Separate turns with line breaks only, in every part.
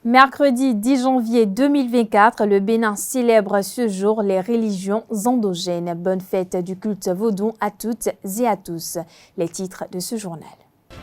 Mercredi 10 janvier 2024, le Bénin célèbre ce jour les religions endogènes. Bonne fête du culte vaudou à toutes et à tous. Les titres de ce journal.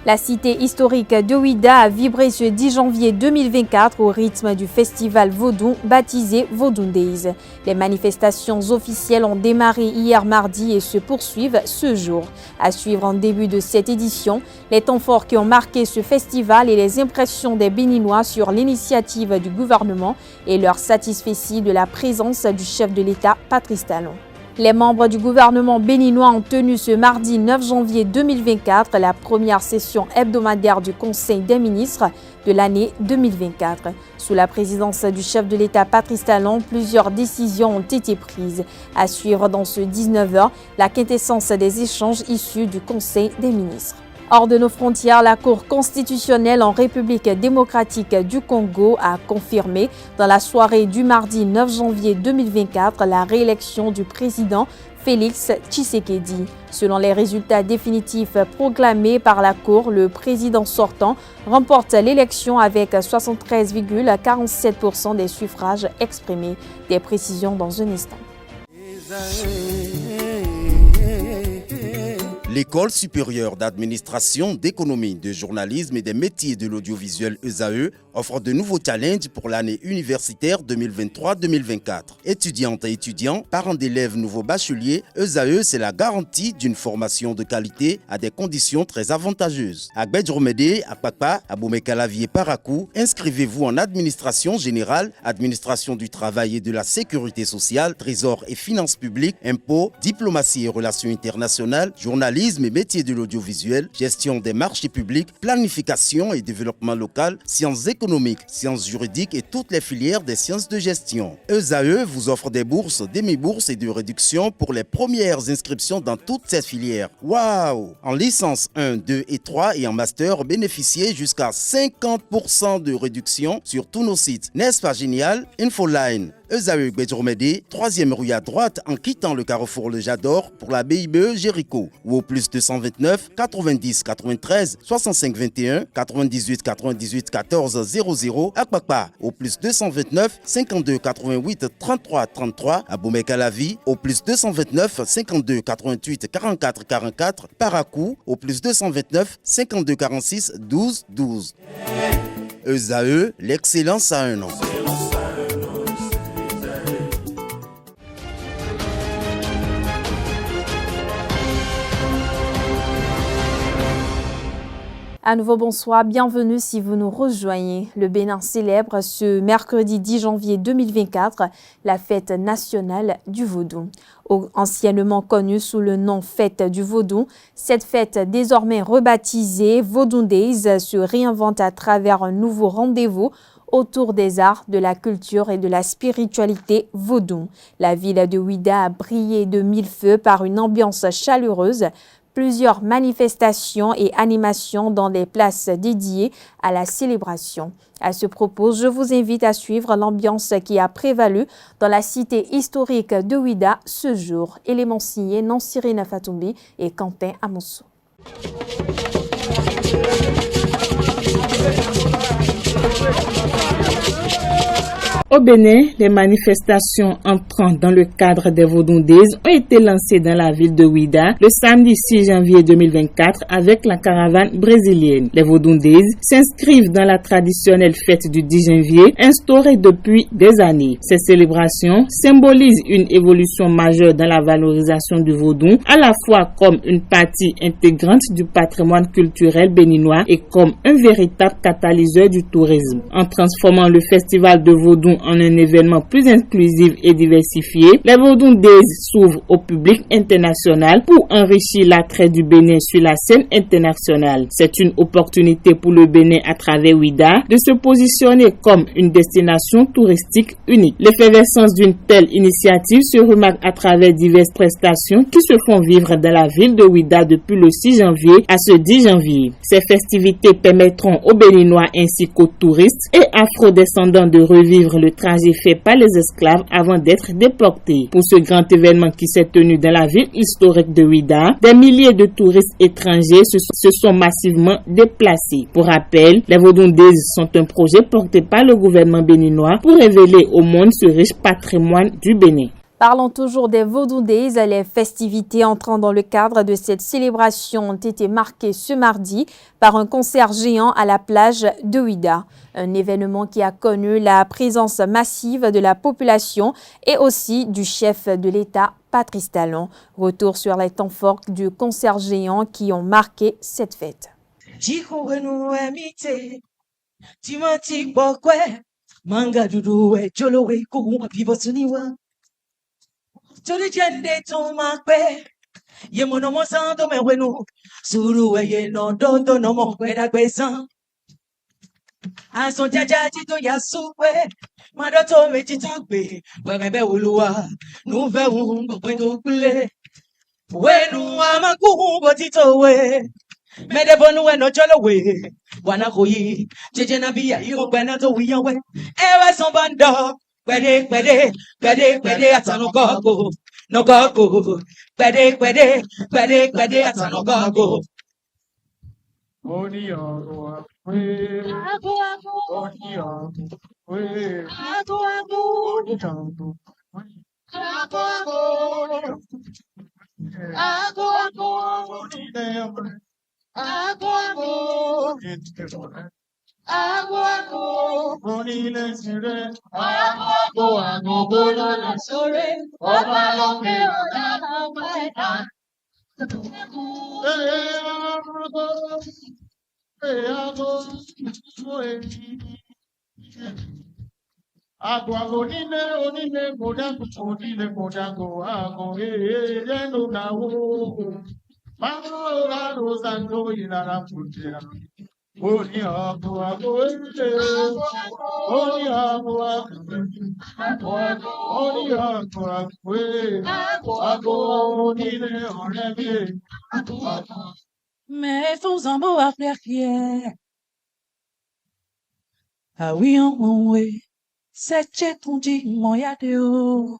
La cité historique de Ouidah a vibré ce 10 janvier 2024 au rythme du festival vaudou baptisé Vaudou Days. Les manifestations officielles ont démarré hier mardi et se poursuivent ce jour. À suivre en début de cette édition, les temps forts qui ont marqué ce festival et les impressions des Béninois sur l'initiative du gouvernement et leur satisfecit de la présence du chef de l'État, Patrice Talon. Les membres du gouvernement béninois ont tenu ce mardi 9 janvier 2024 la première session hebdomadaire du Conseil des ministres de l'année 2024. Sous la présidence du chef de l'État Patrice Talon, plusieurs décisions ont été prises. À suivre dans ce 19h, la quintessence des échanges issus du Conseil des ministres. Hors de nos frontières, la Cour constitutionnelle en République démocratique du Congo a confirmé dans la soirée du mardi 9 janvier 2024 la réélection du président Félix Tshisekedi. Selon les résultats définitifs proclamés par la Cour, le président sortant remporte l'élection avec 73,47% des suffrages exprimés. Des précisions dans un instant.
L'École supérieure d'administration, d'économie, de journalisme et des métiers de l'audiovisuel ESAE offre de nouveaux challenges pour l'année universitaire 2023-2024. Étudiantes et étudiants, parents d'élèves nouveaux bacheliers, ESAE, c'est la garantie d'une formation de qualité à des conditions très avantageuses. À Gbedjromede, à Papa, à Boumekalavi et Parakou, inscrivez-vous en administration générale, administration du travail et de la sécurité sociale, trésor et finances publiques, impôts, diplomatie et relations internationales, journalisme et métiers de l'audiovisuel, gestion des marchés publics, planification et développement local, sciences économiques, sciences juridiques et toutes les filières des sciences de gestion. ESAE vous offre des bourses, demi-bourses et de réductions pour les premières inscriptions dans toutes ces filières. Waouh! En licence 1, 2 et 3 et en master, bénéficiez jusqu'à 50% de réduction sur tous nos sites. N'est-ce pas génial? Infoline. ESAE Gbedjromede, 3e rue à droite en quittant le carrefour Le Jador pour la BIBE Jéricho ou au plus 229 90 93 65 21 98 98 14 00 à Kpakpa au plus 229 52 88 33 33 à Boumekalavi au plus 229 52 88 44 44 Parakou au plus 229 52 46 12 12. ESAE, l'excellence à un nom.
À nouveau, bonsoir, bienvenue si vous nous rejoignez. Le Bénin célèbre ce mercredi 10 janvier 2024 la fête nationale du vaudou. Anciennement connue sous le nom Fête du Vaudou, cette fête désormais rebaptisée Vaudou Days se réinvente à travers un nouveau rendez-vous autour des arts, de la culture et de la spiritualité vaudou. La ville de Ouidah a brillé de mille feux par une ambiance chaleureuse. Plusieurs manifestations et animations dans des places dédiées à la célébration. À ce propos, je vous invite à suivre l'ambiance qui a prévalu dans la cité historique de Ouidah ce jour. Élément signé Nansirina Fatoumbi et Quentin Amoussou.
Au Bénin, les manifestations entrant dans le cadre des Vaudou Days ont été lancées dans la ville de Ouidah le samedi 6 janvier 2024 avec la caravane brésilienne. Les Vaudou Days s'inscrivent dans la traditionnelle fête du 10 janvier instaurée depuis des années. Ces célébrations symbolisent une évolution majeure dans la valorisation du vaudou, à la fois comme une partie intégrante du patrimoine culturel béninois et comme un véritable catalyseur du tourisme. En transformant le festival de vaudou en un événement plus inclusif et diversifié, les Vaudou Days s'ouvrent au public international pour enrichir l'attrait du Bénin sur la scène internationale. C'est une opportunité pour le Bénin à travers Ouidah de se positionner comme une destination touristique unique. L'effervescence d'une telle initiative se remarque à travers diverses prestations qui se font vivre dans la ville de Ouidah depuis le 6 janvier à ce 10 janvier. Ces festivités permettront aux Béninois ainsi qu'aux touristes et afro-descendants de revivre le trajet fait par les esclaves avant d'être déportés. Pour ce grand événement qui s'est tenu dans la ville historique de Ouidah, des milliers de touristes étrangers se sont massivement déplacés. Pour rappel, les Vodou Days sont un projet porté par le gouvernement béninois pour révéler au monde ce riche patrimoine du Bénin.
Parlons toujours des Vodou Days. Les festivités entrant dans le cadre de cette célébration ont été marquées ce mardi par un concert géant à la plage de Ouidah. Un événement qui a connu la présence massive de la population et aussi du chef de l'État, Patrice Talon. Retour sur les temps forts du concert géant qui ont marqué cette fête.
Jodi jende to makwe ye mono mo sando me wenu suru ye no do no mo kweda kwesan ason jajaji to yasukwe mado to meji tagbe webe oluwa nu ve un gbe to kule wenu amaku bo titowe mede bonu we no jolowe wana koyi jeje na biya iro gbe na to wiyanwe ewe son bando Pede, atano gogo, no gogo. Pede, atano gogo.
Oni agua, we. Agua, oni agua, we. Agua, oni agua, agua, oni never. Agua, Agua, oni le sire. Agua, no bola le sore. Oba lo que ora buena. Agua, onine, modago, ago, no now. Mama, Rosanto, in a putia. Oni agua, oni agua, onine, onebe.
Mais fons en beau à faire fier. Ah oui, oui. C'est chez ton dit, mon yadeo.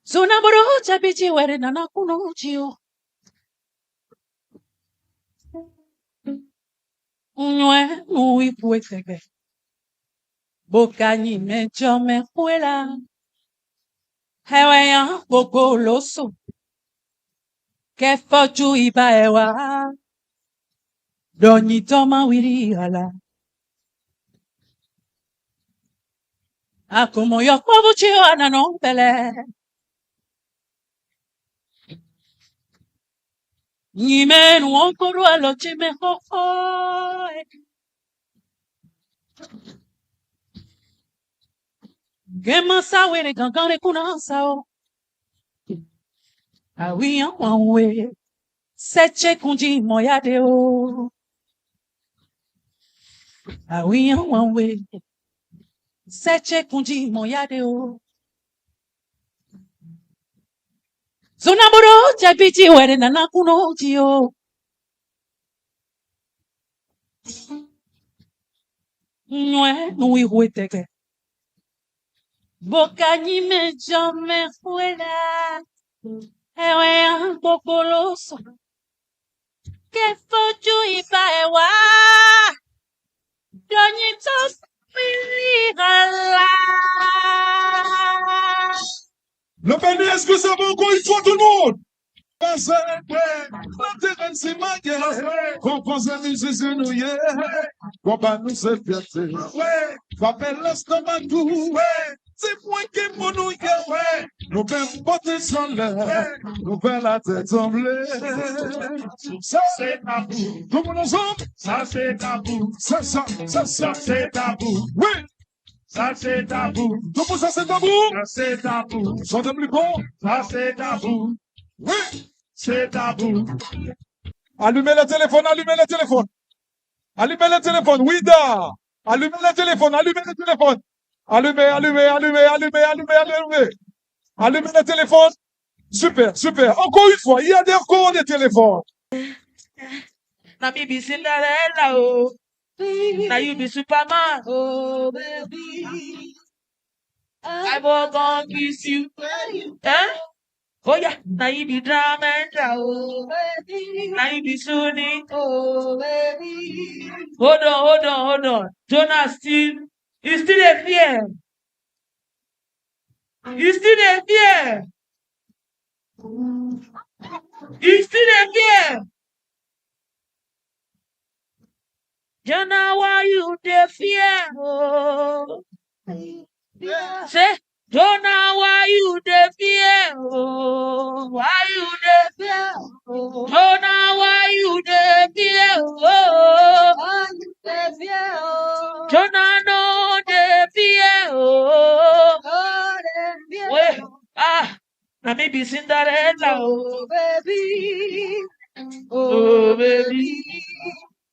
Sonaboro, chabiti, were nana kuno chio. Unwe, oui, pour être Bocani, me chome, fuela. Heweya, boko loso. Que fochu iba ewa. Doni toma wiri ala. Akomo yo kobuchi ana no pele. Nime nu onkoro aloche me ho. Gema sawere gangare kuna sao. Awi an wanwe. Seche kunji moyade o. Awi an wanwe. Seche kunji moyade o. Zonaboro chabiti were nana kuno jio. Nwe nui hueteke. Bocani me jame fuera. Ewe an bokoloso. Que foju iba ewa. Donitos pirigala.
Le Bénin, est-ce que ça va encore une fois tout le monde? Composez musiciens nous hier, combat nous c'est fierté. Rappelle l'estomac tout, c'est point que mon nous hier. Nous bêmes porter sans l'air, nous bêmes la tête trembler. Ça c'est tabou. Tout le monde ensemble? Ça c'est tabou. Ça c'est tabou. Oui. Ça c'est tabou. Tout le monde ça c'est tabou? Ça c'est tabou. Chantez plus fort? Ça c'est tabou. Oui, c'est tabou. Allumez le téléphone, allumez le téléphone. Allumez le téléphone, Ouidah. Allumez le téléphone, allumez le téléphone. Allumez. Allumez le téléphone. Super. Encore une fois, il y a encore des téléphones.
Na bibi Cinderella o. Now you be Superman. Oh, baby. I will gonna kiss you. Huh? Oh yeah, now you be drama and oh baby. Now you be Sunny. Oh baby. Hold on. Jonas you still a fear. You still a fear. You still a fear. Jonah, why you the fear? Oh. Say, Jonah, why you the fear? Oh, why you the fear? Oh, Jonah, why you the fear? Oh, why you the fear? Oh, Jonah, no the fear. Oh, no the fear. Wait, now maybe Cinderella. Oh, baby. Oh, baby.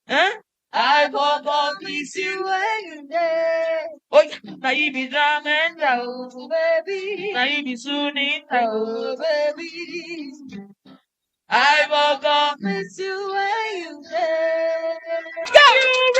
Huh? I forgot miss you when you there. Oh, yeah. Now you be drumming, oh, baby. Now you be sooning, oh, baby. I forgot miss you when you there. Go! You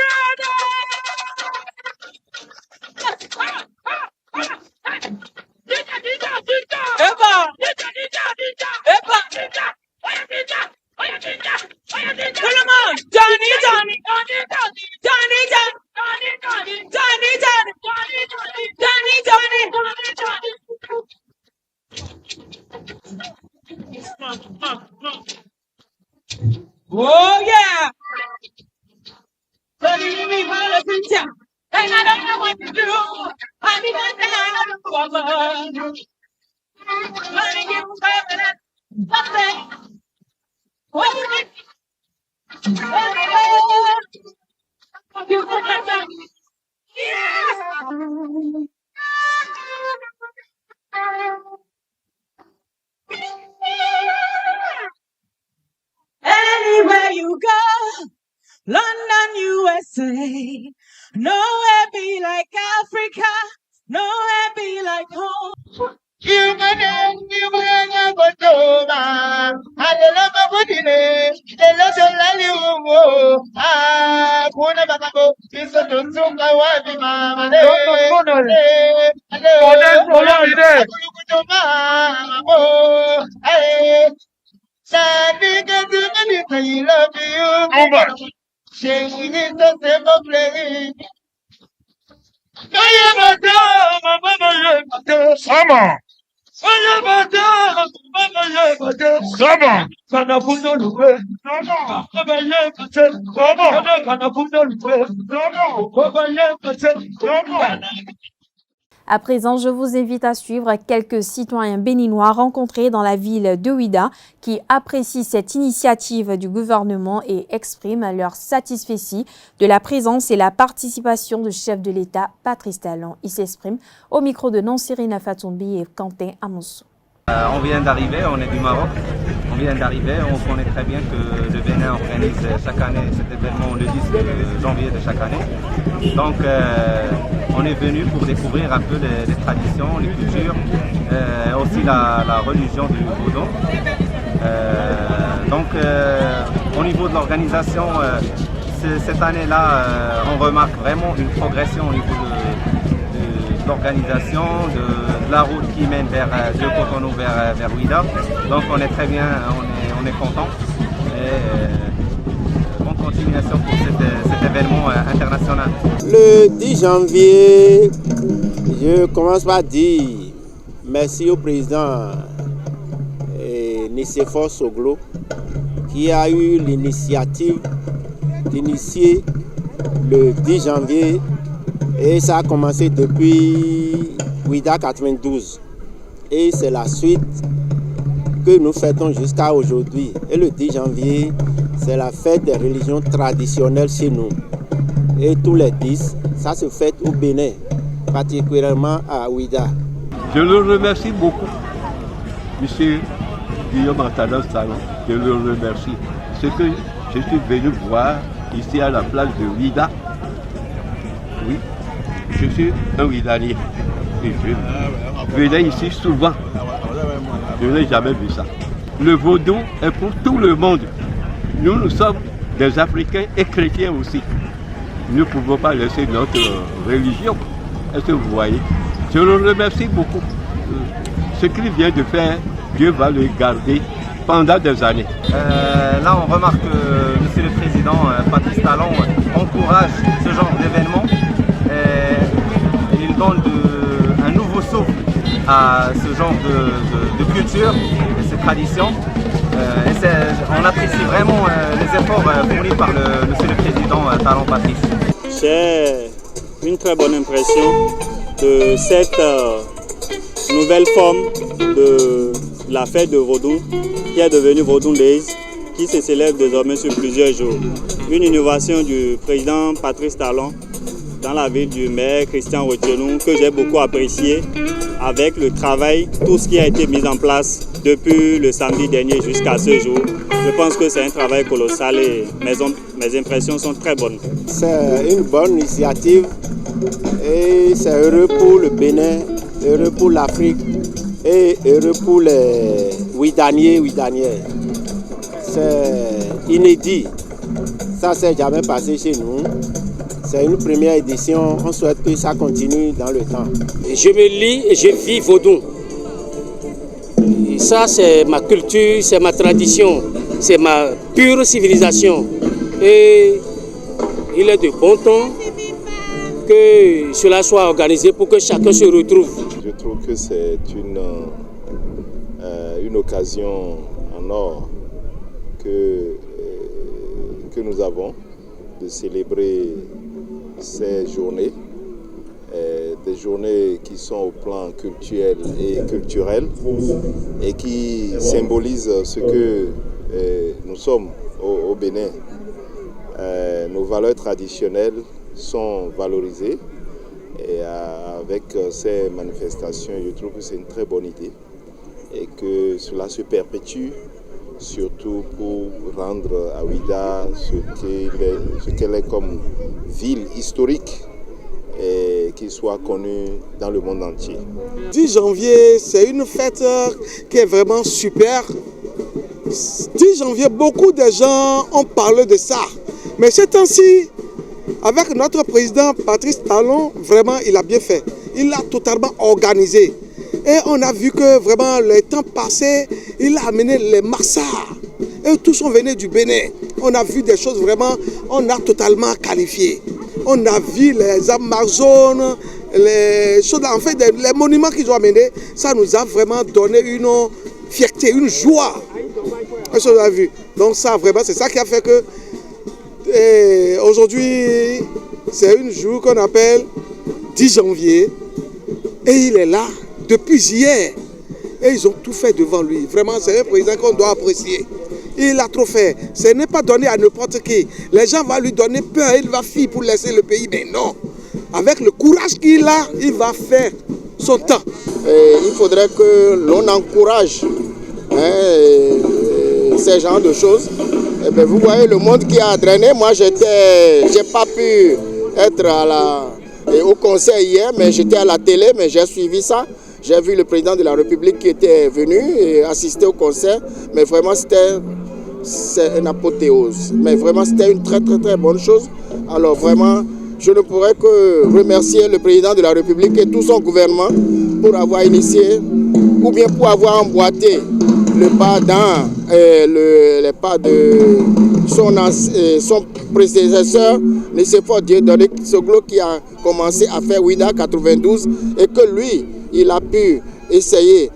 Oh yeah! But you me hallelujah, and I don't know what to do. I need a down woman. Let me give that. Nothing. What you need? You put that down. Yeah. Anywhere you go, London, USA, nowhere be like Africa, nowhere be like home.
À présent, je vous invite à suivre quelques citoyens béninois rencontrés dans la ville de Ouidah qui apprécient cette initiative du gouvernement et expriment leur satisfaction de la présence et la participation du chef de l'État, Patrice Talon. Il s'exprime au micro de Nansirina Fatoumbi et Quentin Amoussou.
On vient d'arriver, on est du Maroc. On vient d'arriver, on connaît très bien que le Bénin organise chaque année cet événement le 10 janvier de chaque année. Donc on est venu pour découvrir un peu les traditions, les cultures, aussi la religion du Vaudon. Donc au niveau de l'organisation, cette année-là, on remarque vraiment une progression au niveau de l'organisation, de la route qui mène de Cotonou vers Ouidah. Donc on est très bien, on est content. Et bonne continuation pour cet événement international.
Le 10 janvier, je commence par dire merci au président Nicéphore Soglo qui a eu l'initiative d'initier le 10 janvier. Et ça a commencé depuis Ouidah 92. Et c'est la suite que nous fêtons jusqu'à aujourd'hui. Et le 10 janvier, c'est la fête des religions traditionnelles chez nous. Et tous les 10, ça se fête au Bénin, particulièrement à Ouidah.
Je le remercie beaucoup, M. Guillaume Antanas Talon. Je le remercie. Ce que je suis venu voir ici à la place de Ouidah, oui. Je suis un Ouidalien et je venais ici souvent. Je n'ai jamais vu ça. Le vaudou est pour tout le monde. Nous sommes des Africains et chrétiens aussi. nous ne pouvons pas laisser notre religion. Est-ce que vous voyez? Je le remercie beaucoup. Ce qu'il vient de faire, Dieu va le garder pendant des années.
Là, on remarque que Monsieur le Président Patrice Talon encourage ce genre d'événement. Il donne un nouveau souffle à ce genre de culture et ces traditions. On apprécie vraiment les efforts fournis par Monsieur le Président Talon Patrice.
J'ai une très bonne impression de cette nouvelle forme de la fête de Vodou qui est devenue Vodou Days, qui se célèbre désormais sur plusieurs jours. Une innovation du président Patrice Talon dans la ville du maire Christian Rochenou que j'ai beaucoup apprécié avec le travail, tout ce qui a été mis en place depuis le samedi dernier jusqu'à ce jour. Je pense que c'est un travail colossal et mes impressions sont très bonnes.
C'est une bonne initiative et c'est heureux pour le Bénin, heureux pour l'Afrique et heureux pour les Ouidaniers, Ouidanières. C'est inédit, ça s'est jamais passé chez nous. C'est une première édition, on souhaite que ça continue dans le temps.
Je me lis et je vis Vodou. Et ça, c'est ma culture, c'est ma tradition, c'est ma pure civilisation. Et il est de bon temps que cela soit organisé pour que chacun se retrouve.
Je trouve que c'est une occasion en or que nous avons de célébrer ces journées, des journées qui sont au plan culturel et culturel et qui symbolisent ce que nous sommes au Bénin. Nos valeurs traditionnelles sont valorisées et avec ces manifestations, je trouve que c'est une très bonne idée et que cela se perpétue, surtout pour rendre à Ouida ce qu'elle est comme ville historique et qu'il soit connu dans le monde entier.
10 janvier, c'est une fête qui est vraiment super. 10 janvier, beaucoup de gens ont parlé de ça. Mais ces temps-ci, avec notre président Patrice Talon, vraiment, il a bien fait. Il l'a totalement organisé. Et on a vu que vraiment, le temps passé, il a amené les Massas. Et tous sont venus du Bénin. On a vu des choses vraiment, on a totalement qualifié. On a vu les Amazones, les choses, en fait, les monuments qu'ils ont amenés, ça nous a vraiment donné une fierté, une joie. Est-ce que vous avez vu? Donc ça, vraiment, c'est ça qui a fait que aujourd'hui, c'est un jour qu'on appelle 10 janvier. Et il est là depuis hier. Et ils ont tout fait devant lui. Vraiment, c'est un président qu'on doit apprécier. Il a trop fait. Ce n'est pas donné à n'importe qui. Les gens vont lui donner peur. Il va fuir pour laisser le pays. Mais non. Avec le courage qu'il a, il va faire son temps.
Il faudrait que l'on encourage ces genres de choses. Et bien, vous voyez le monde qui a drainé. Moi, j'ai pas pu être au conseil hier, mais j'étais à la télé, mais j'ai suivi ça. J'ai vu le président de la République qui était venu et assister au concert. Mais vraiment, c'est une apothéose. Mais vraiment, c'était une très, très, très bonne chose. Alors vraiment, je ne pourrais que remercier le président de la République et tout son gouvernement pour avoir initié ou bien pour avoir emboîté le pas dans les pas de son prédécesseur, le Sefo Dieudonné Soglo, qui a commencé à faire Ouida 92 et que lui, il a pu essayer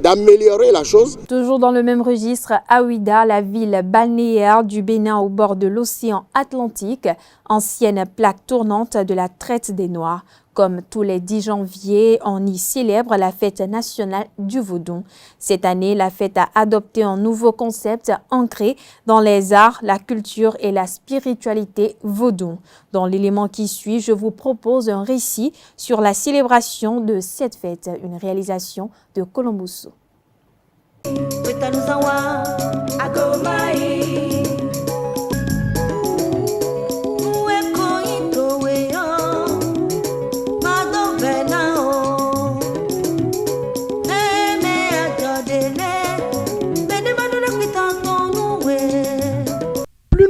d'améliorer la chose.
Toujours dans le même registre, à Ouida, la ville balnéaire du Bénin au bord de l'océan Atlantique, ancienne plaque tournante de la traite des Noirs. Comme tous les 10 janvier, on y célèbre la fête nationale du Vodou. Cette année, la fête a adopté un nouveau concept ancré dans les arts, la culture et la spiritualité Vodou. Dans l'élément qui suit, je vous propose un récit sur la célébration de cette fête, une réalisation de Colombusso.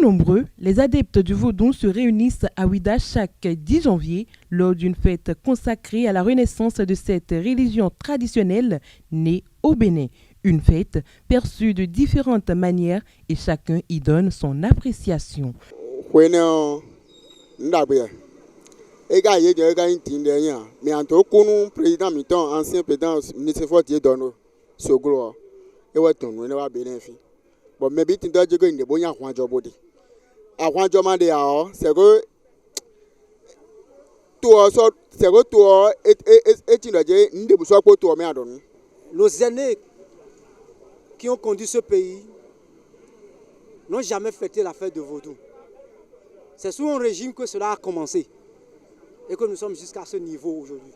nombreux, les adeptes du vaudou se réunissent à Ouida chaque 10 janvier lors d'une fête consacrée à la renaissance de cette religion traditionnelle née au Bénin. Une fête perçue de différentes manières et chacun y donne son appréciation.
Bon, mais bitin doit dire que ne bonya hwanjo bodi. A hwanjo mande ya o, c'est que toi so, c'est que toi et tu dois dire ne besoin pas toi mais adon.
Nos aînés qui ont conduit ce pays n'ont jamais fêté la fête de Vaudou. C'est sous un régime que cela a commencé et que nous sommes jusqu'à ce niveau aujourd'hui.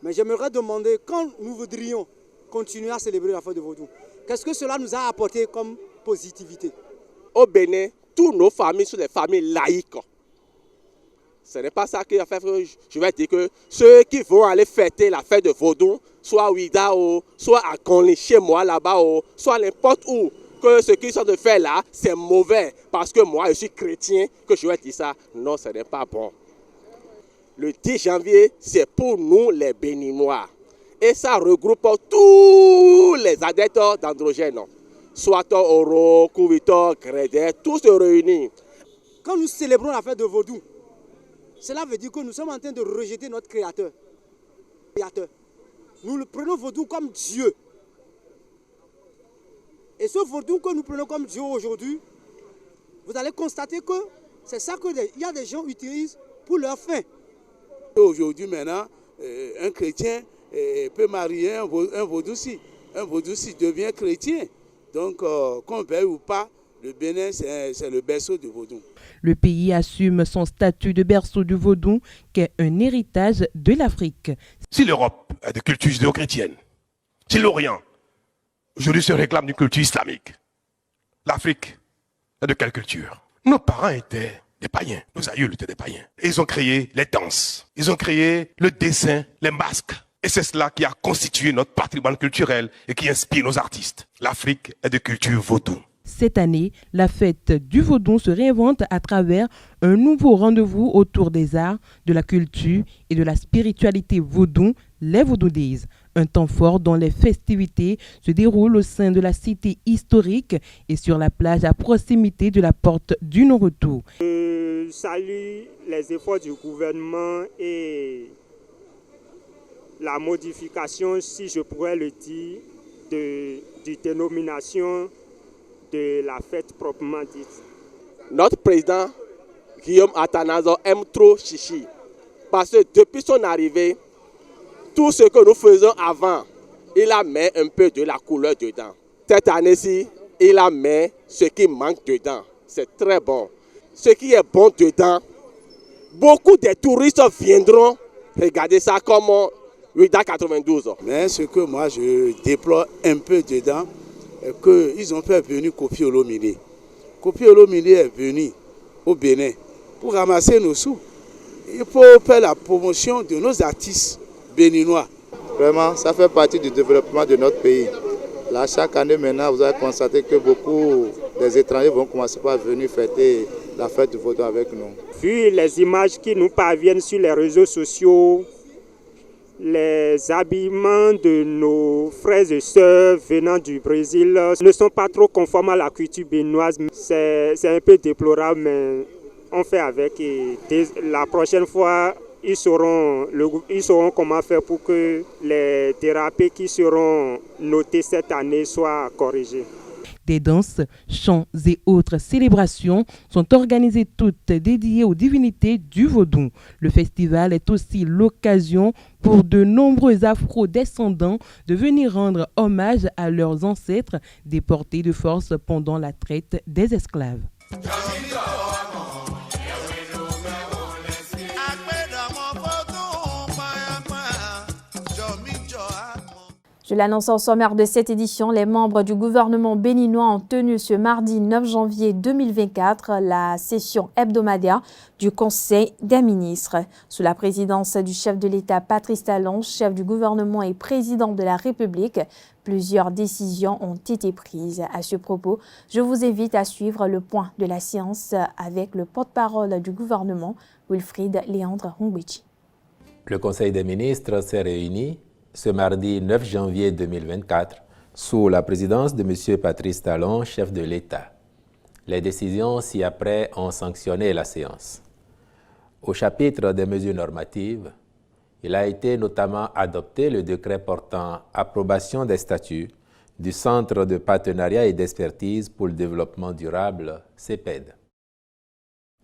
Mais j'aimerais demander, quand nous voudrions continuer à célébrer la fête de Vaudou, qu'est-ce que cela nous a apporté comme positivité?
Au Bénin, toutes nos familles sont des familles laïques. Ce n'est pas ça qui a fait que je vais dire que ceux qui vont aller fêter la fête de Vaudou, soit à Ouida, soit à Conly, chez moi là-bas, soit n'importe où, que ce qu'ils sont de faire là, c'est mauvais. Parce que moi, je suis chrétien, que je vais dire ça. Non, ce n'est pas bon. Le 10 janvier, c'est pour nous les Béninois. Et ça regroupe tous les adeptes d'androgène. Soit Oro, Kouvito, Grédet, tous se réunissent.
Quand nous célébrons la fête de Vaudou, cela veut dire que nous sommes en train de rejeter notre Créateur. Nous le prenons Vaudou comme Dieu. Et ce Vaudou que nous prenons comme Dieu aujourd'hui, vous allez constater que c'est ça qu'il y a des gens utilisent pour leur fin.
Aujourd'hui maintenant, un chrétien peut marier un vaudou-ci. Un vaudou-ci devient chrétien. Donc, qu'on veuille ou pas, le Bénin, c'est le berceau du vaudou.
Le pays assume son statut de berceau du vaudou, qui est un héritage de l'Afrique.
Si l'Europe a des cultures judéo-chrétiennes, si l'Orient aujourd'hui se réclame d'une culture islamique, l'Afrique est de quelle culture? Nos parents étaient des païens, nos aïeuls étaient des païens. Et ils ont créé les danses, ils ont créé le dessin, les masques. Et c'est cela qui a constitué notre patrimoine culturel et qui inspire nos artistes. L'Afrique est de culture vaudou.
Cette année, la fête du vaudou se réinvente à travers un nouveau rendez-vous autour des arts, de la culture et de la spiritualité vaudou, les Vaudou Days. Un temps fort dont les festivités se déroulent au sein de la cité historique et sur la plage à proximité de la porte du non-retour.
Je salue les efforts du gouvernement et la modification, si je pourrais le dire, de dénomination de la fête proprement dite.
Notre président, Guillaume Atanazo, aime trop Chichi. Parce que depuis son arrivée, tout ce que nous faisons avant, il a mis un peu de la couleur dedans. Cette année-ci, il a mis ce qui manque dedans. C'est très bon. Ce qui est bon dedans, beaucoup de touristes viendront regarder ça comme Ouida 92.
Mais ce que moi je déplore un peu dedans, est qu'ils ont fait venir Kofi Olomide. Kofi Olomide est venu au Bénin pour ramasser nos sous. Il faut faire la promotion de nos artistes béninois.
Vraiment, ça fait partie du développement de notre pays. Là, chaque année maintenant, vous allez constater que beaucoup des étrangers vont commencer par venir fêter la fête du vaudou avec nous.
Vu les images qui nous parviennent sur les réseaux sociaux, les habillements de nos frères et sœurs venant du Brésil ne sont pas trop conformes à la culture béninoise. C'est un peu déplorable, mais on fait avec. Et la prochaine fois, ils sauront comment faire pour que les dérapés qui seront notés cette année soient corrigés.
Des danses, chants et autres célébrations sont organisées toutes dédiées aux divinités du vaudou. Le festival est aussi l'occasion pour de nombreux afro-descendants de venir rendre hommage à leurs ancêtres déportés de force pendant la traite des esclaves.
Je l'annonce au sommaire de cette édition, les membres du gouvernement béninois ont tenu ce mardi 9 janvier 2024 la session hebdomadaire du Conseil des ministres. Sous la présidence du chef de l'État Patrice Talon, chef du gouvernement et président de la République, plusieurs décisions ont été prises. À ce propos, je vous invite à suivre le point de la séance avec le porte-parole du gouvernement, Wilfried Léandre Hongwichi.
Le Conseil des ministres s'est réuni ce mardi 9 janvier 2024 sous la présidence de M. Patrice Talon, chef de l'État. Les décisions ci-après ont sanctionné la séance. Au chapitre des mesures normatives, il a été notamment adopté le décret portant approbation des statuts du Centre de partenariat et d'expertise pour le développement durable, CEPED.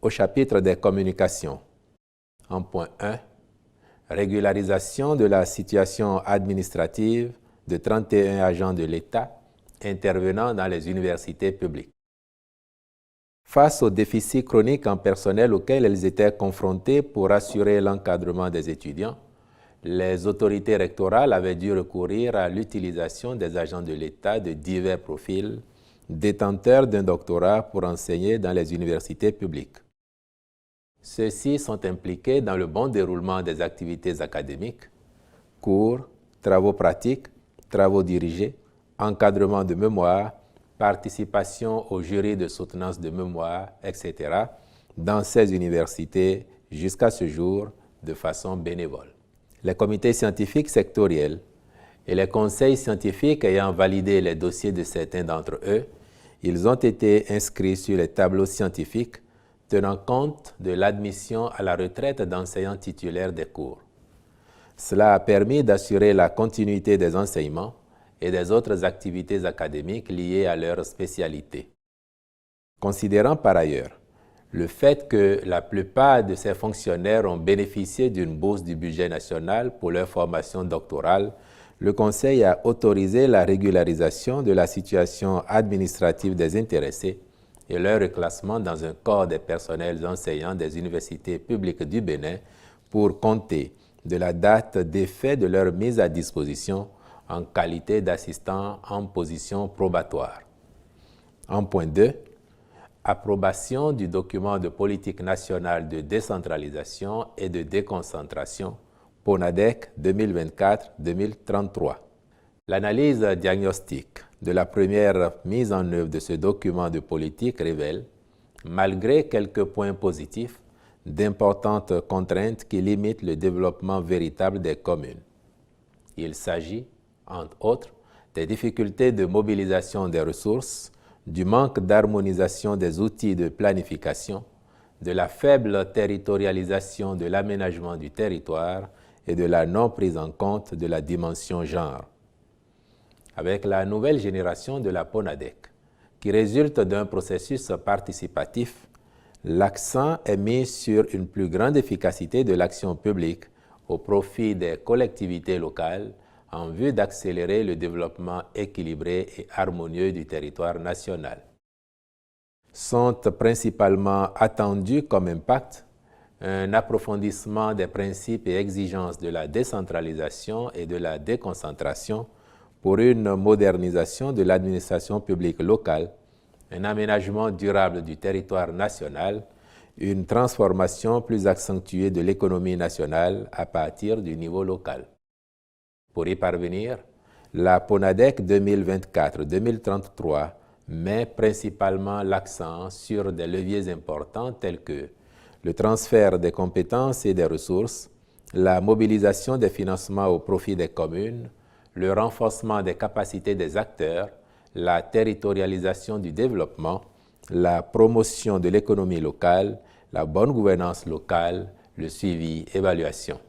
Au chapitre des communications, en point 1, régularisation de la situation administrative de 31 agents de l'État intervenant dans les universités publiques. Face au déficit chronique en personnel auquel elles étaient confrontées pour assurer l'encadrement des étudiants, les autorités rectorales avaient dû recourir à l'utilisation des agents de l'État de divers profils, détenteurs d'un doctorat pour enseigner dans les universités publiques. Ceux-ci sont impliqués dans le bon déroulement des activités académiques, cours, travaux pratiques, travaux dirigés, encadrement de mémoire, participation au jury de soutenance de mémoire, etc., dans ces universités jusqu'à ce jour de façon bénévole. Les comités scientifiques sectoriels et les conseils scientifiques ayant validé les dossiers de certains d'entre eux, ils ont été inscrits sur les tableaux scientifiques tenant compte de l'admission à la retraite d'enseignants titulaires des cours. Cela a permis d'assurer la continuité des enseignements et des autres activités académiques liées à leur spécialité. Considérant par ailleurs le fait que la plupart de ces fonctionnaires ont bénéficié d'une bourse du budget national pour leur formation doctorale, le Conseil a autorisé la régularisation de la situation administrative des intéressés et leur reclassement dans un corps des personnels enseignants des universités publiques du Bénin pour compter de la date d'effet de leur mise à disposition en qualité d'assistant en position probatoire. En point 2, approbation du document de politique nationale de décentralisation et de déconcentration, PONADEC 2024-2033. L'analyse diagnostique de la première mise en œuvre de ce document de politique révèle, malgré quelques points positifs, d'importantes contraintes qui limitent le développement véritable des communes. Il s'agit, entre autres, des difficultés de mobilisation des ressources, du manque d'harmonisation des outils de planification, de la faible territorialisation de l'aménagement du territoire et de la non prise en compte de la dimension genre. Avec la nouvelle génération de la PONADEC, qui résulte d'un processus participatif, l'accent est mis sur une plus grande efficacité de l'action publique au profit des collectivités locales en vue d'accélérer le développement équilibré et harmonieux du territoire national. Sont principalement attendus comme impact un approfondissement des principes et exigences de la décentralisation et de la déconcentration pour une modernisation de l'administration publique locale, un aménagement durable du territoire national, une transformation plus accentuée de l'économie nationale à partir du niveau local. Pour y parvenir, la PONADEC 2024-2033 met principalement l'accent sur des leviers importants tels que le transfert des compétences et des ressources, la mobilisation des financements au profit des communes, le renforcement des capacités des acteurs, la territorialisation du développement, la promotion de l'économie locale, la bonne gouvernance locale, le suivi, évaluation.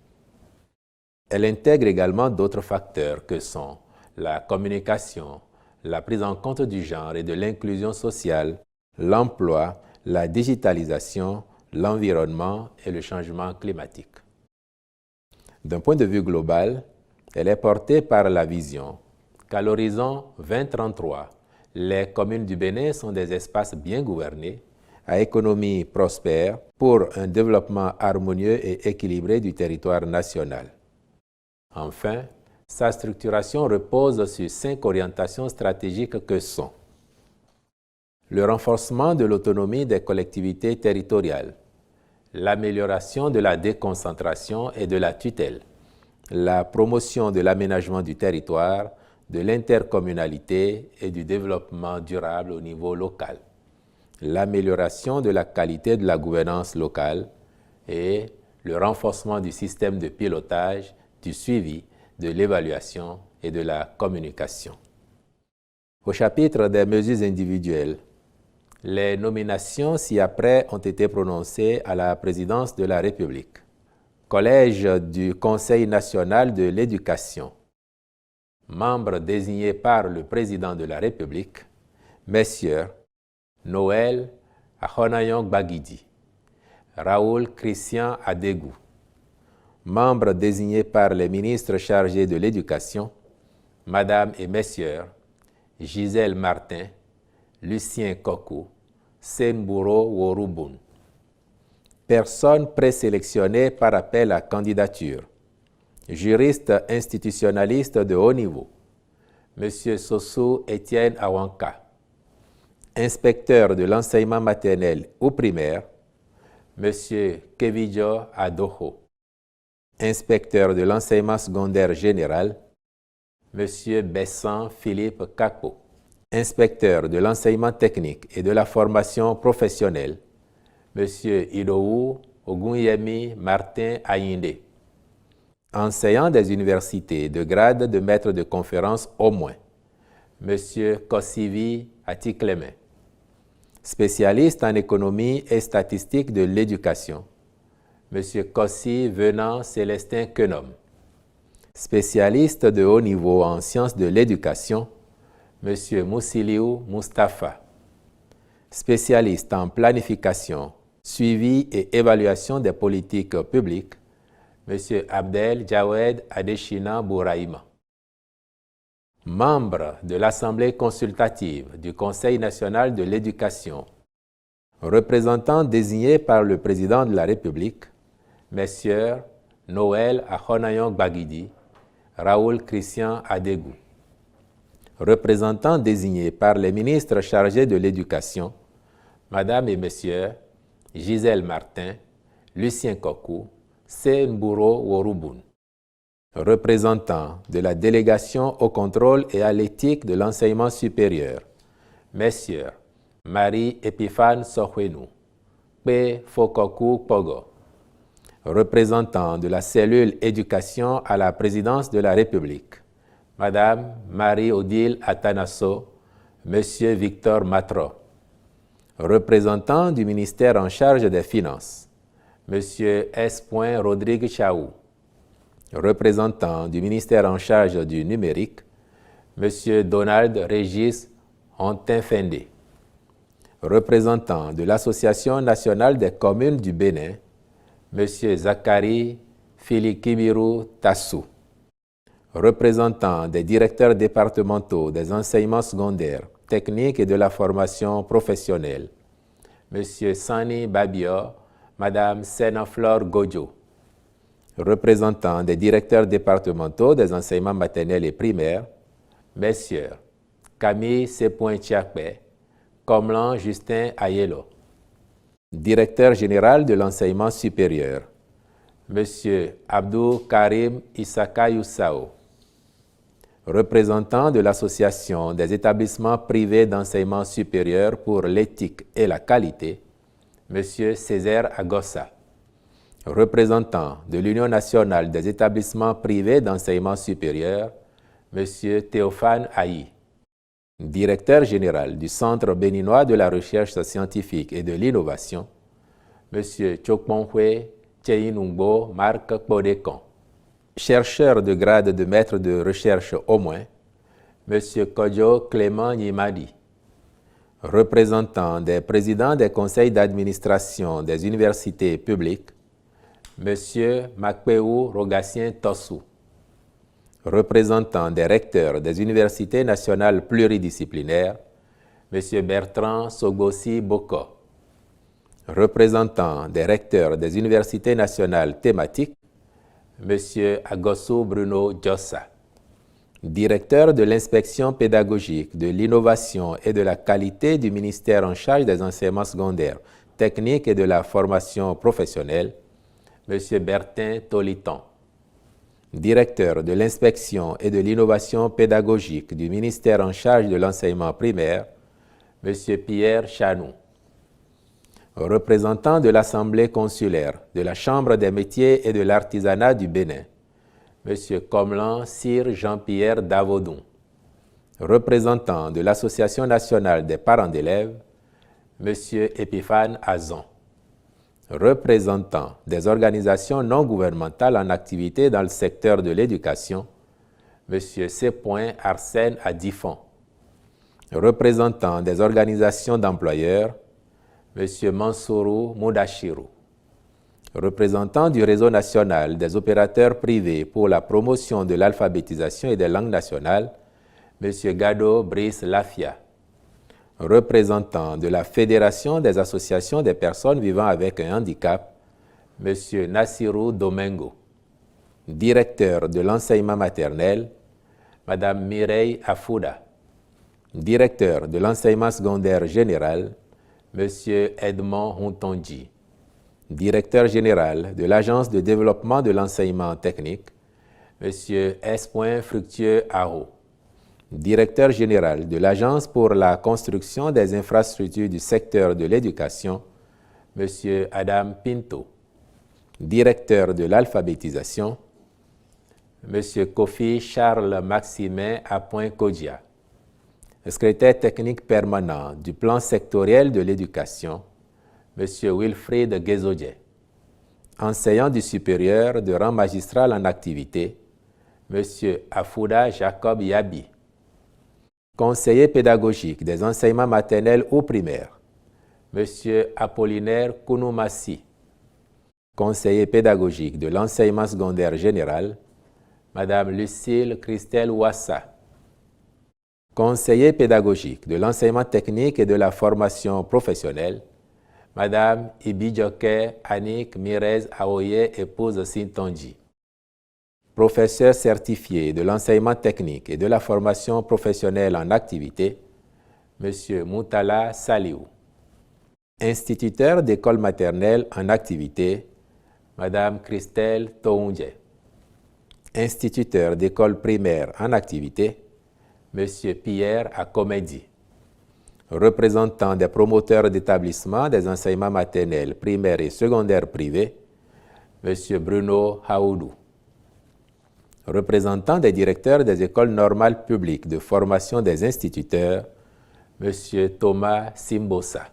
Elle intègre également d'autres facteurs que sont la communication, la prise en compte du genre et de l'inclusion sociale, l'emploi, la digitalisation, l'environnement et le changement climatique. D'un point de vue global, elle est portée par la vision qu'à l'horizon 2033, les communes du Bénin sont des espaces bien gouvernés, à économie prospère, pour un développement harmonieux et équilibré du territoire national. Enfin, Sa structuration repose sur 5 orientations stratégiques que sont le renforcement de l'autonomie des collectivités territoriales, l'amélioration de la déconcentration et de la tutelle, la promotion de l'aménagement du territoire, de l'intercommunalité et du développement durable au niveau local, l'amélioration de la qualité de la gouvernance locale et le renforcement du système de pilotage, du suivi, de l'évaluation et de la communication. Au chapitre des mesures individuelles, les nominations ci-après ont été prononcées à la présidence de la République. Collège du Conseil national de l'éducation. Membres désignés par le président de la République, Messieurs Noël Ahonayong Bagidi, Raoul Christian Adégou. Membres désignés par les ministres chargés de l'éducation, Madame et Messieurs Gisèle Martin, Lucien Kokou, Senburo Worubun. Personnes présélectionnées par appel à candidature. Juriste institutionnaliste de haut niveau, M. Sossou Étienne Awanka. Inspecteur de l'enseignement maternel ou primaire, M. Kevidjo Adoho. Inspecteur de l'enseignement secondaire général, M. Bessan Philippe Kakpo. Inspecteur de l'enseignement technique et de la formation professionnelle, M. Idowu Ogunyemi Martin Ayinde. Enseignant des universités de grade de maître de conférence au moins, M. Kosivi Atikleme. Spécialiste en économie et statistique de l'éducation, M. Kossi Venant Célestin Kenom. Spécialiste de haut niveau en sciences de l'éducation, M. Moussiliou Mustafa. Spécialiste en planification, suivi et évaluation des politiques publiques, M. Abdel Jawed Adeshina Bouraïma. Membre de l'Assemblée consultative du Conseil national de l'éducation, représentant désigné par le président de la République, Messieurs Noël Ahonayong Bagidi, Raoul Christian Adégou. Représentant désigné par les ministres chargés de l'éducation, Madame et Messieurs Gisèle Martin, Lucien Kokou, Senburo Worubun. Représentant de la délégation au contrôle et à l'éthique de l'enseignement supérieur, Messieurs Marie Epiphane Sohwenou, P. Fokoku Pogo. Représentant de la cellule éducation à la présidence de la République, Madame Marie-Odile Atanasso, Monsieur Victor Matro. Représentant du ministère en charge des Finances, Monsieur S. Rodrigue Chaou. Représentant du ministère en charge du numérique, Monsieur Donald Régis Hontin-Fendé. Représentant de l'Association nationale des communes du Bénin, Monsieur Zakari Filikimiru Tassou. Représentant des directeurs départementaux des enseignements secondaires, techniques et de la formation professionnelle, Monsieur Sani Babio, Madame Senaflore Godjo. Représentant des directeurs départementaux des enseignements maternels et primaires, Messieurs Camille Sepoint-Tchakpe, Comlan Justin Ayelo. Directeur général de l'enseignement supérieur, Monsieur Abdou Karim Issaka Youssao. Représentant de l'Association des établissements privés d'enseignement supérieur pour l'éthique et la qualité, Monsieur Césaire Agossa. Représentant de l'Union nationale des établissements privés d'enseignement supérieur, Monsieur Théophane Aï. Directeur général du Centre béninois de la recherche scientifique et de l'innovation, Monsieur Chokponhwe Cheinungbo Marc Bodekon. Chercheur de grade de maître de recherche au moins, Monsieur Kodjo Clément Nimadi. Représentant des présidents des conseils d'administration des universités publiques, Monsieur Makpeu Rogatien Tossou. Représentant des recteurs des universités nationales pluridisciplinaires, Monsieur Bertrand Sogossi Boko. Représentant des recteurs des universités nationales thématiques, Monsieur Agosso Bruno Djossa. Directeur de l'inspection pédagogique, de l'innovation et de la qualité du ministère en charge des enseignements secondaires, techniques et de la formation professionnelle, M. Bertin Toliton. Directeur de l'inspection et de l'innovation pédagogique du ministère en charge de l'enseignement primaire, M. Pierre Chanou. Représentant de l'Assemblée consulaire, de la Chambre des métiers et de l'artisanat du Bénin, M. Comlan Sir Jean-Pierre Davoudou. Représentant de l'Association nationale des parents d'élèves, M. Épiphane Azon. Représentant des organisations non gouvernementales en activité dans le secteur de l'éducation, M. C. Arsène Adifon. Représentant des organisations d'employeurs, M. Mansourou Moudachirou. Représentant du réseau national des opérateurs privés pour la promotion de l'alphabétisation et des langues nationales, M. Gado Brice Lafia. Représentant de la Fédération des associations des personnes vivant avec un handicap, M. Nassirou Domingo. Directeur de l'enseignement maternel, Mme Mireille Afouda. Directeur de l'enseignement secondaire général, M. Edmond Hontonji. Directeur général de l'Agence de développement de l'enseignement technique, M. S. Fructueux Haro. Directeur général de l'Agence pour la construction des infrastructures du secteur de l'éducation, M. Adam Pinto. Directeur de l'alphabétisation, M. Kofi Charles Maximin Apoin-Kodia. Secrétaire technique permanent du plan sectoriel de l'éducation, M. Wilfried Guézodje. Enseignant du supérieur de rang magistral en activité, M. Afouda Jacob Yabi. Conseiller pédagogique des enseignements maternels ou primaires, M. Apollinaire Kounoumassi. Conseiller pédagogique de l'enseignement secondaire général, Mme Lucille Christelle Ouassa. Conseiller pédagogique de l'enseignement technique et de la formation professionnelle, Mme Ibidjoke Annick Mirez Aoye, épouse Sintonji. Professeur certifié de l'enseignement technique et de la formation professionnelle en activité, M. Moutala Saliou. Instituteur d'école maternelle en activité, Mme Christelle Toundje. Instituteur d'école primaire en activité, M. Pierre Akomedi. Représentant des promoteurs d'établissements des enseignements maternels, primaires et secondaires privés, M. Bruno Haoudou. Représentant des directeurs des écoles normales publiques de formation des instituteurs, M. Thomas Simbosa.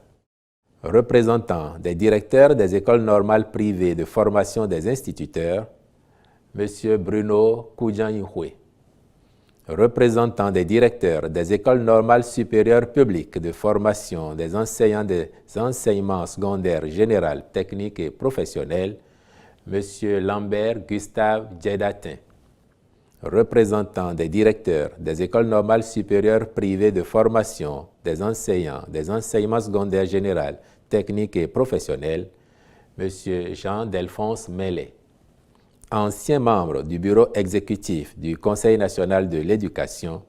Représentant des directeurs des écoles normales privées de formation des instituteurs, M. Bruno Koudjan-Yhoué. Représentant des directeurs des écoles normales supérieures publiques de formation des enseignants des enseignements secondaires général, techniques et professionnels, M. Lambert Gustave Djedatin. Représentant des directeurs des écoles normales supérieures privées de formation des enseignants des enseignements secondaires général, techniques et professionnels, M. Jean-Delphonse Mélé. Ancien membre du bureau exécutif du Conseil national de l'éducation,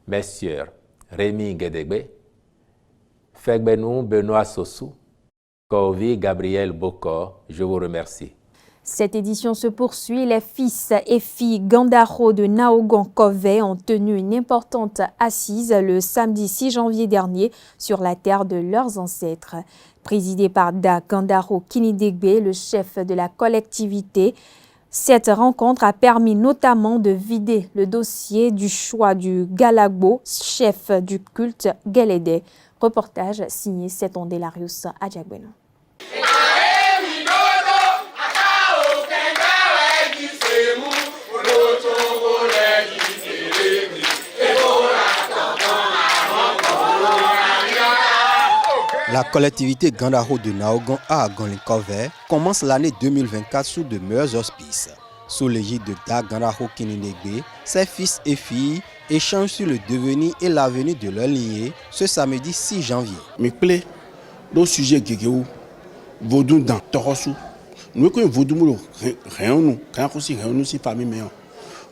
Messieurs Rémi Guédégbé, Fegbenou Benoît Sossou, Kovi Gabriel Bokor, je vous remercie.
Cette édition se poursuit. Les fils et filles Gandaro de Naogon Kové ont tenu une importante assise le samedi 6 janvier dernier sur la terre de leurs ancêtres. Présidé par Da Gandaro Kinidegbe, le chef de la collectivité, cette rencontre a permis notamment de vider le dossier du choix du Galagbo, chef du culte Guélédé. Reportage signé Seton Delarius Adjagbeno.
La collectivité Gandaro de Naogon à Agon-les-Kové commence l'année 2024 sous de meilleurs auspices. Sous l'égide de Da Gandaro Kinidegbe, ses fils et filles échangent sur le devenir et l'avenir de leur lignée ce samedi 6 janvier.
Me plaît, le sujet Gégéou, Vaudou dans Torossou. Nous connaissons Vaudou, rien nous, quand aussi rien nous, si famille meilleur.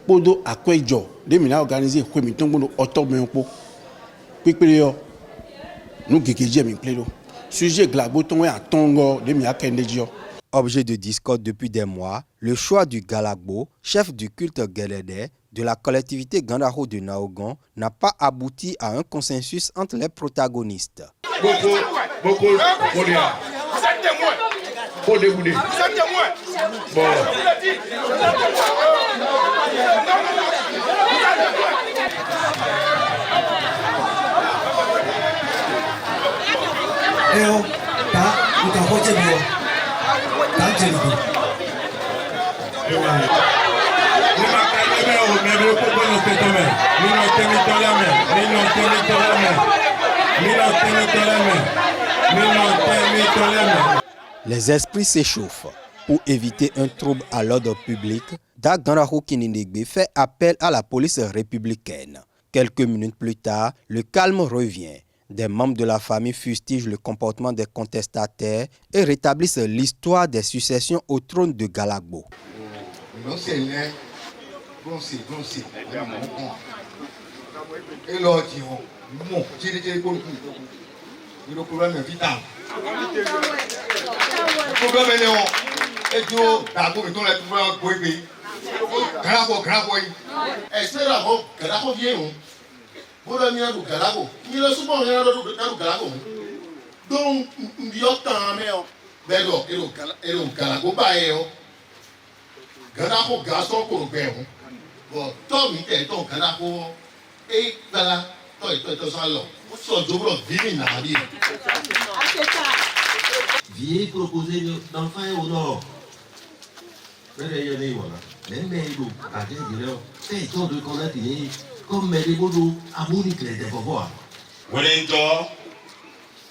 Podo à Kwejo, des mina organisé Kwemitongo octobre Menpo. Pipelio, nous Gigi Mimplélo. Sujet Glaboton et à Tongo, des mina Kendejo.
Objet de discorde depuis des mois, le choix du Galagbo, chef du culte Guélédé, de la collectivité Gandaro de Naogon, n'a pas abouti à un consensus entre les protagonistes.
Beaucoup, Monia. Bon.
Les esprits s'échauffent. Pour éviter un trouble à l'ordre public, Dag Gandaro Kininegbe fait appel à la police républicaine. Quelques minutes plus tard, le calme revient. Des membres de la famille fustigent le comportement des contestataires et rétablissent l'histoire des successions au trône de Galagbo.
Le problème est vital. Le problème est néant. Et tu as tout le temps les pouvoirs pour payer. Gravo. Est-ce que la robe, Gravo vient? Pour le mien, Gravo. Il est souvent rien de Gravo. Donc, il y a tant de merde. Mais non, et le Gravo, Gravo, garçon, qu'on perd. Bon, Tom, il est ton Gravo. Et voilà, toi, alors.
Vieille proposé d'enfants au nord. Comme les boudous à Monique les défavoirs.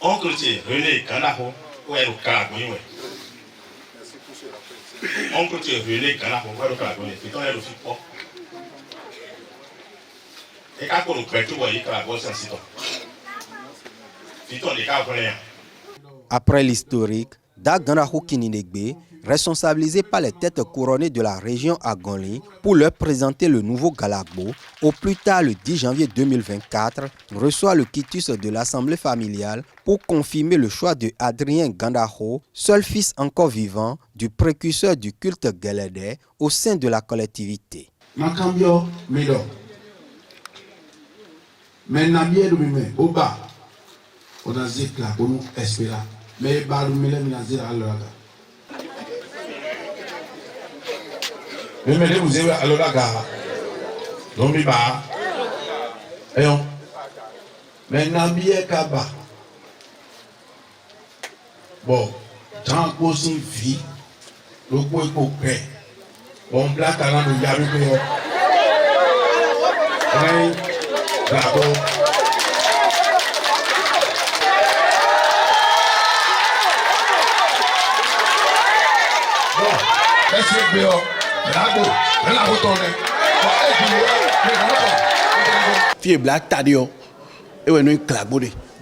Oncle René Ganaho, ou est le Caragoye. Oncle René Ganaho, ou est le Caragoye, c'est ton air aussi fort. Et quand on peut tout voir, il y a un citoyen.
Après l'historique, Dag Gandaro Kininegbe, responsabilisé par les têtes couronnées de la région Agonli pour leur présenter le nouveau Galagbo, au plus tard le 10 janvier 2024, reçoit le quitus de l'Assemblée familiale pour confirmer le choix de Adrien Gandaro, seul fils encore vivant du précurseur du culte Guélédé au sein de la collectivité.
Makambio Medo. Menabie Lumime, Oba. On a dit là pour nous espérer. Mais Barou Mélène a dit à l'heure. Mais vous avez à l'heure. Non, mais pas. Et on. Mais Nabié Kaba. Bon, tant qu'on s'y vit, le coup est coupé. Bon, black à l'an de Yarubéo. Oui, bravo. Fie black tadio e we no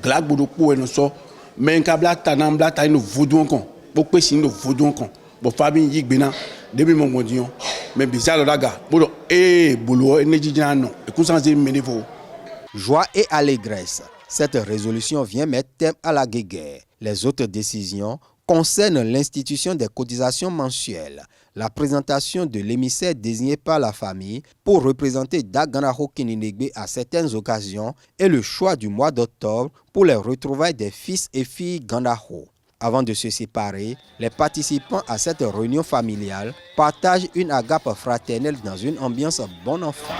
glagbo do po no so men ka black tanam black tay no vodou kon bo pe sin no vodou kon bo fabi yigbe na debi mo ngodion mais bizarre daga bo bolo energy jana e kusanze menefo.
Joie et allégresse. Cette résolution vient mettre terme à la guéguerre. Les autres décisions concernent l'institution des cotisations mensuelles, la présentation de l'émissaire désigné par la famille pour représenter Dag Gandaro Kininegbe à certaines occasions et le choix du mois d'octobre pour les retrouvailles des fils et filles Gandaro. Avant de se séparer, les participants à cette réunion familiale partagent une agape fraternelle dans une ambiance bon enfant.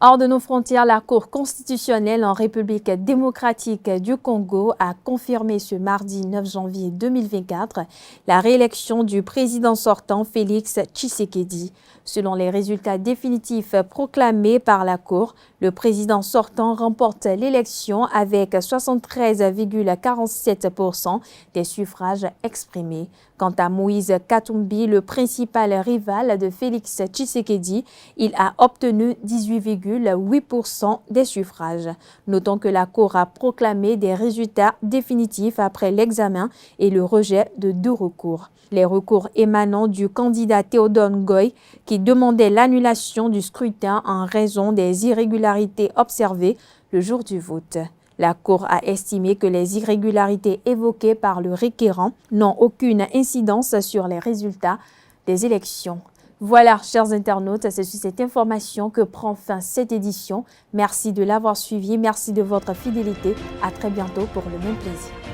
Hors de nos frontières, la Cour constitutionnelle en République démocratique du Congo a confirmé ce mardi 9 janvier 2024 la réélection du président sortant Félix Tshisekedi. Selon les résultats définitifs proclamés par la Cour, le président sortant remporte l'élection avec 73,47% des suffrages exprimés. Quant à Moïse Katumbi, le principal rival de Félix Tshisekedi, il a obtenu 18,8% des suffrages. Notons que la Cour a proclamé des résultats définitifs après l'examen et le rejet de 2 recours. Les recours émanant du candidat Théodore Ngoy qui demandait l'annulation du scrutin en raison des irrégularités observées le jour du vote. La Cour a estimé que les irrégularités évoquées par le requérant n'ont aucune incidence sur les résultats des élections. Voilà, chers internautes, c'est sur cette information que prend fin cette édition. Merci de l'avoir suivi, merci de votre fidélité. À très bientôt pour le même plaisir.